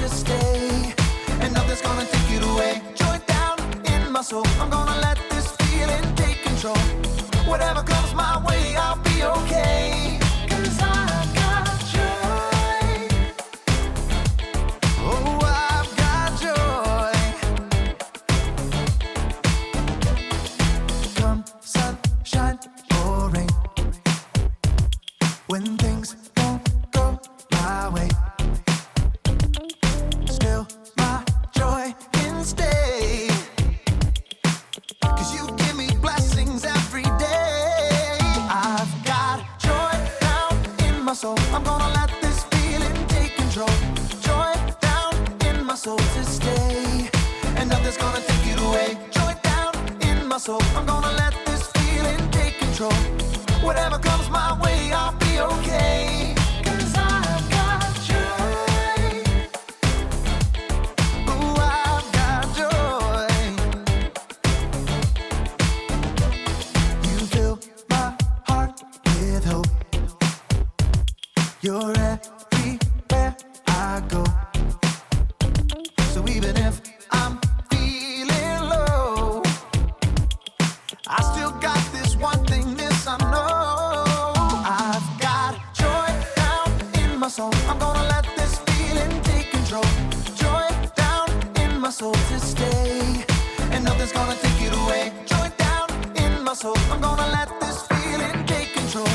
to stay, and nothing's gonna take it away. Joy down in my soul, I'm gonna let this feeling take control. Whatever comes my way, I'll be okay. 'Cause I've got joy. Oh, I've got joy. Come sunshine or rain, when things don't go my way, still my joy can stay. 'Cause you give me blessings every day. I've got joy down in my soul, I'm gonna let this feeling take control. Joy down in my soul to stay, and nothing's gonna take it away. Joy down in my soul, I'm gonna let this feeling take control. Whatever comes my way, I'll be okay. 'Cause I've got joy. Ooh, I've got joy. You fill my heart with hope. You're everywhere I go. So even if I'm feeling low, I still got this one thing, this I know. I've got joy down in my soul, I'm gonna let this feeling take control. Joy down in my soul to stay, and nothing's gonna take it away. Joy down in my soul, I'm gonna let this feeling take control.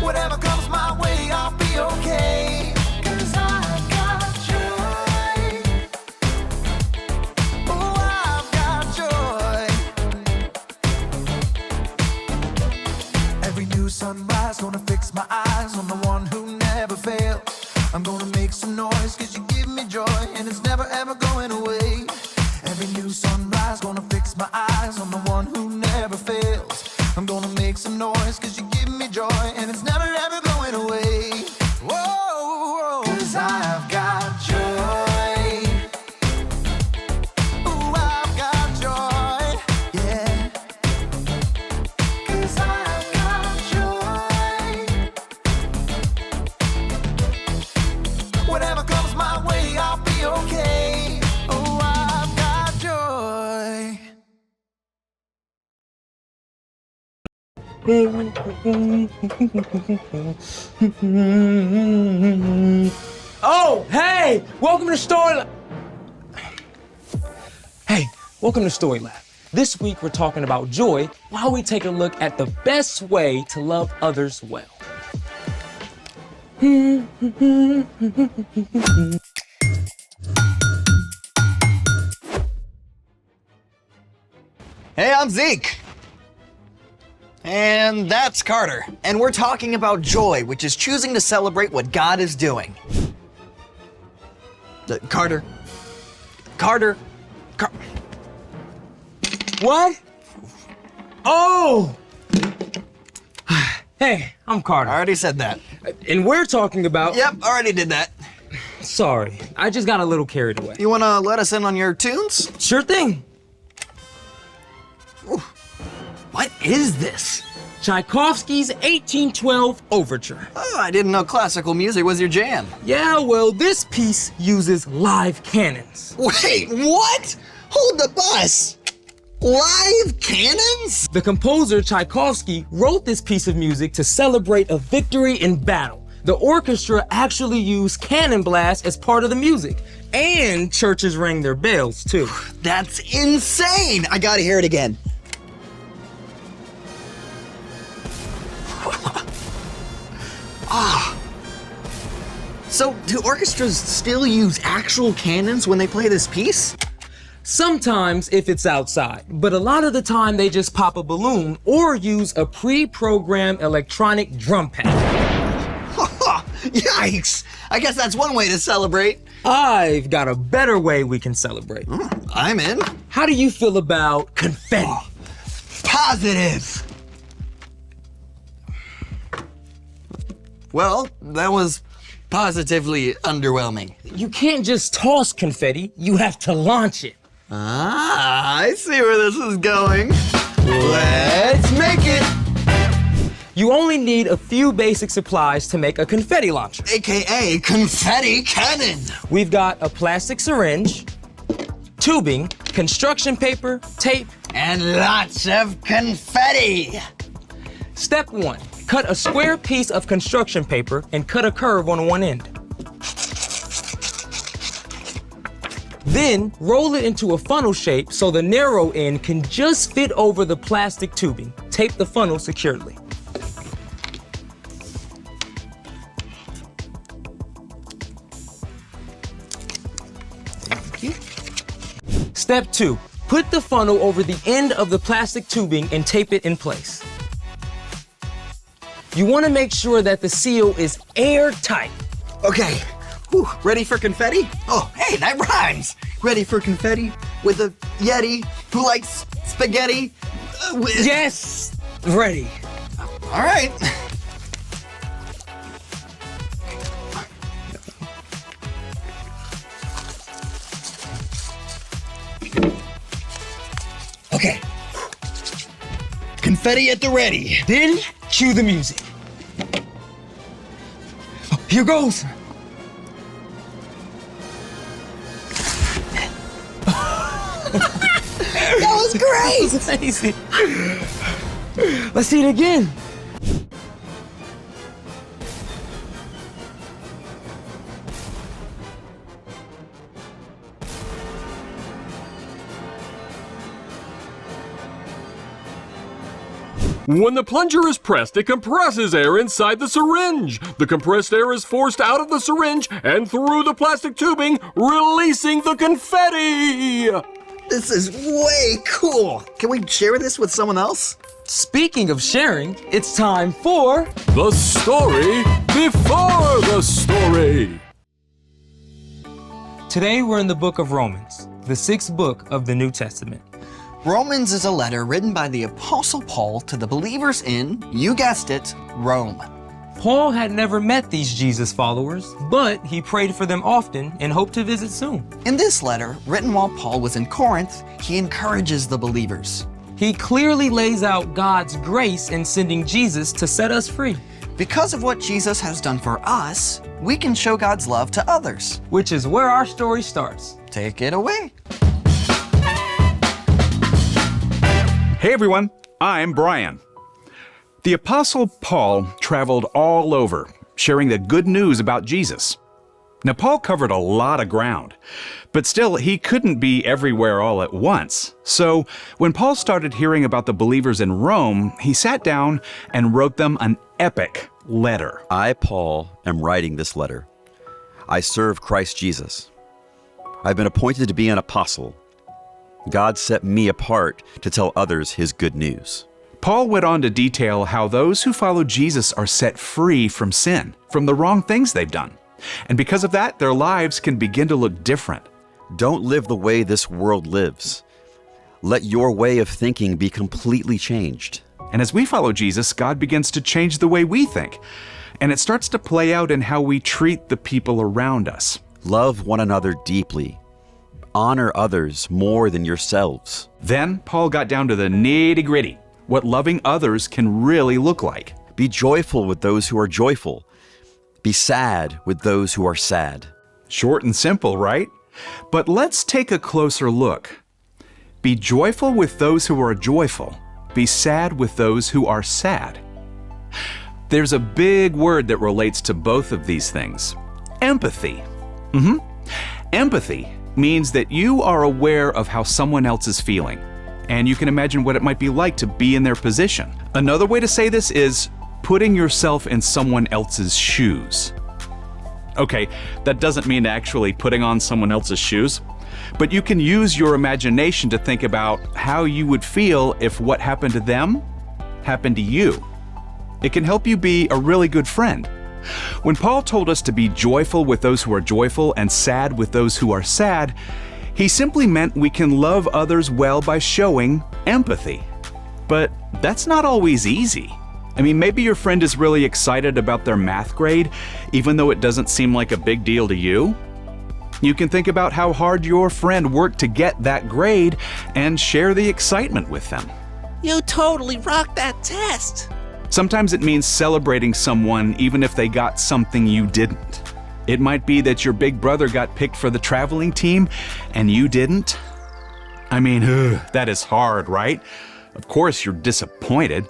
Whatever comes my way, I'll be okay. 'Cause I've got joy. Oh, I've got joy. Every new sunrise gonna fix my eyes on the one who never fails. I'm gonna make some noise 'cause you give me joy, and it's never ever going away. Every new sunrise gonna fix my eyes on the one who never fails. I'm gonna make some noise 'cause you give me joy, and it's never ever going away. Whoa, 'cause I've got joy. Ooh, I've got joy, yeah. 'Cause I've got joy. Whatever comes my way, I'll be okay. Oh, I've got joy. Oh, hey! Welcome to Story Lab. Hey, welcome to Story Lab. This week we're talking about joy while we take a look at the best way to love others well. Hey, I'm Zeke. And that's Carter. And we're talking about joy, which is choosing to celebrate what God is doing. Carter. What? Oh! Hey, I'm Carter. I already said that. And we're talking about... Yep, already did that. Sorry, I just got a little carried away. You wanna let us in on your tunes? Sure thing. What is this? Tchaikovsky's 1812 Overture. Oh, I didn't know classical music was your jam. Yeah, well, this piece uses live cannons. Wait, what? Hold the bus. Live cannons? The composer Tchaikovsky wrote this piece of music to celebrate a victory in battle. The orchestra actually used cannon blasts as part of the music, and churches rang their bells too. That's insane. I gotta hear it again. So, do orchestras still use actual cannons when they play this piece? Sometimes if it's outside, but a lot of the time they just pop a balloon or use a pre-programmed electronic drum pad. Yikes! I guess that's one way to celebrate. I've got a better way we can celebrate. I'm in. How do you feel about confetti? Positive. Well, that was positively underwhelming. You can't just toss confetti, you have to launch it. Ah, I see where this is going. Let's make it. You only need a few basic supplies to make a confetti launcher. AKA confetti cannon. We've got a plastic syringe, tubing, construction paper, tape. And lots of confetti. Step 1, cut a square piece of construction paper and cut a curve on one end. Then roll it into a funnel shape so the narrow end can just fit over the plastic tubing. Tape the funnel securely. Thank you. Step 2, put the funnel over the end of the plastic tubing and tape it in place. You want to make sure that the seal is airtight. Okay, whew, ready for confetti? Oh, hey, that rhymes. Ready for confetti with a Yeti who likes spaghetti? Yes, ready. All right. Okay. Confetti at the ready. Then cue the music. Oh, here goes. That was great. That's amazing. Let's see it again. When the plunger is pressed, it compresses air inside the syringe. The compressed air is forced out of the syringe and through the plastic tubing, releasing the confetti. This is way cool. Can we share this with someone else? Speaking of sharing, it's time for The story before the story. Today we're in the book of Romans, the 6th book of the New Testament. Romans is a letter written by the Apostle Paul to the believers in, you guessed it, Rome. Paul had never met these Jesus followers, but he prayed for them often and hoped to visit soon. In this letter, written while Paul was in Corinth, he encourages the believers. He clearly lays out God's grace in sending Jesus to set us free, Because of what Jesus has done for us, we can show God's love to others. which is where our story starts. Take it away. Hey everyone, I'm Brian. The Apostle Paul traveled all over, sharing the good news about Jesus. Now, Paul covered a lot of ground, but still, he couldn't be everywhere all at once. So, when Paul started hearing about the believers in Rome, he sat down and wrote them an epic letter. I, Paul, am writing this letter. I serve Christ Jesus. I've been appointed to be an apostle. God set me apart to tell others his good news. Paul went on to detail how those who follow Jesus are set free from sin, from the wrong things they've done. And because of that, their lives can begin to look different. Don't live the way this world lives. Let your way of thinking be completely changed. And as we follow Jesus, God begins to change the way we think. And it starts to play out in how we treat the people around us. Love one another deeply. Honor others more than yourselves. Then Paul got down to the nitty-gritty, what loving others can really look like. Be joyful with those who are joyful. Be sad with those who are sad. Short and simple, right? But let's take a closer look. Be joyful with those who are joyful. Be sad with those who are sad. There's a big word that relates to both of these things. Empathy. Empathy means that you are aware of how someone else is feeling, and you can imagine what it might be like to be in their position. Another way to say this is putting yourself in someone else's shoes. Okay, that doesn't mean actually putting on someone else's shoes, but you can use your imagination to think about how you would feel if what happened to them happened to you. It can help you be a really good friend. When Paul told us to be joyful with those who are joyful and sad with those who are sad, he simply meant we can love others well by showing empathy. But that's not always easy. I mean, maybe your friend is really excited about their math grade, even though it doesn't seem like a big deal to you. You can think about how hard your friend worked to get that grade and share the excitement with them. You totally rocked that test. Sometimes it means celebrating someone even if they got something you didn't. It might be that your big brother got picked for the traveling team and you didn't. I mean, that is hard, right? Of course you're disappointed,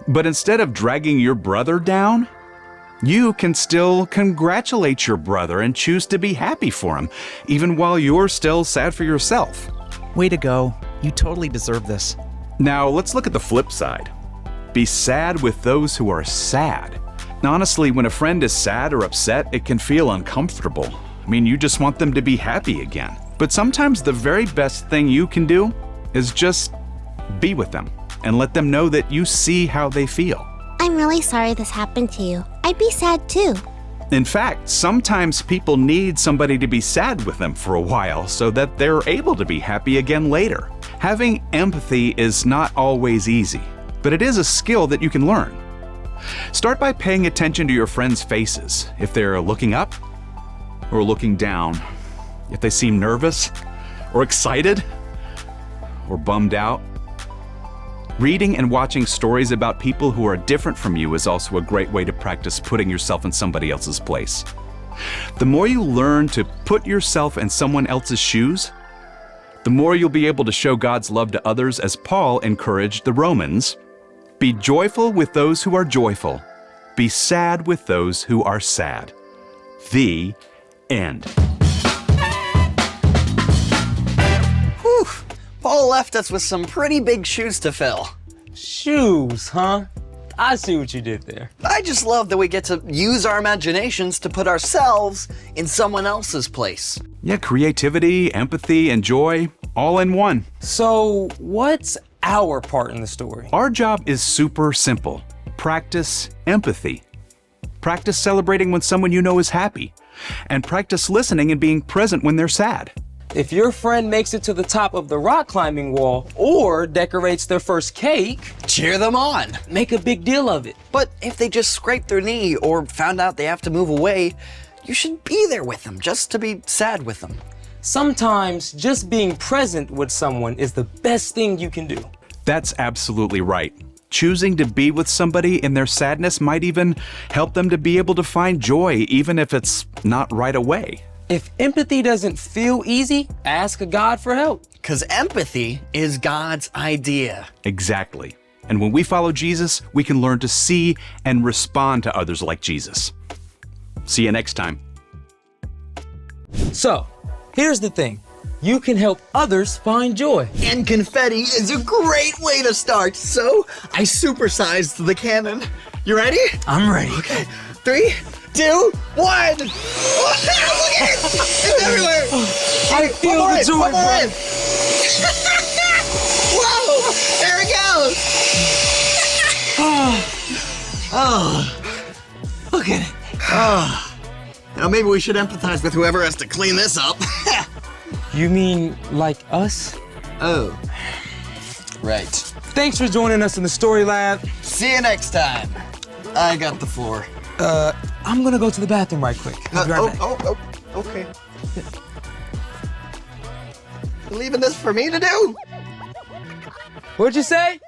but instead of dragging your brother down, you can still congratulate your brother and choose to be happy for him, even while you're still sad for yourself. Way to go. You totally deserve this. Now, let's look at the flip side. Be sad with those who are sad. Now, honestly, when a friend is sad or upset, it can feel uncomfortable. I mean, you just want them to be happy again. But sometimes the very best thing you can do is just be with them and let them know that you see how they feel. I'm really sorry this happened to you. I'd be sad too. In fact, sometimes people need somebody to be sad with them for a while so that they're able to be happy again later. Having empathy is not always easy, but it is a skill that you can learn. Start by paying attention to your friends' faces. If they're looking up or looking down, if they seem nervous or excited or bummed out. Reading and watching stories about people who are different from you is also a great way to practice putting yourself in somebody else's place. The more you learn to put yourself in someone else's shoes, the more you'll be able to show God's love to others, as Paul encouraged the Romans. Be joyful with those who are joyful. Be sad with those who are sad. The end. Whew. Paul left us with some pretty big shoes to fill. Shoes, huh? I see what you did there. I just love that we get to use our imaginations to put ourselves in someone else's place. Yeah, creativity, empathy, and joy, all in one. So, what's our part in the story? Our job is super simple. Practice empathy. Practice celebrating when someone you know is happy. And practice listening and being present when they're sad. If your friend makes it to the top of the rock climbing wall or decorates their first cake, Cheer them on. make a big deal of it. But if they just scraped their knee or found out they have to move away, you should be there with them just to be sad with them. Sometimes just being present with someone is the best thing you can do. That's absolutely right. Choosing to be with somebody in their sadness might even help them to be able to find joy, even if it's not right away. If empathy doesn't feel easy, ask God for help. Because empathy is God's idea. Exactly. And when we follow Jesus, we can learn to see and respond to others like Jesus. See you next time. So, here's the thing. You can help others find joy. And confetti is a great way to start, so I supersized the cannon. You ready? I'm ready. Okay, 3, 2, 1. Look at it! It's everywhere! I feel One more the in, joy, one more bro. in. Whoa! There it goes! Oh, look at it. Oh. Now maybe we should empathize with whoever has to clean this up. You mean like us? Oh. Right. Thanks for joining us in the Story Lab. See you next time. I got the floor. I'm gonna go to the bathroom right quick. I'll be right back. Okay. You leaving this for me to do? What'd you say?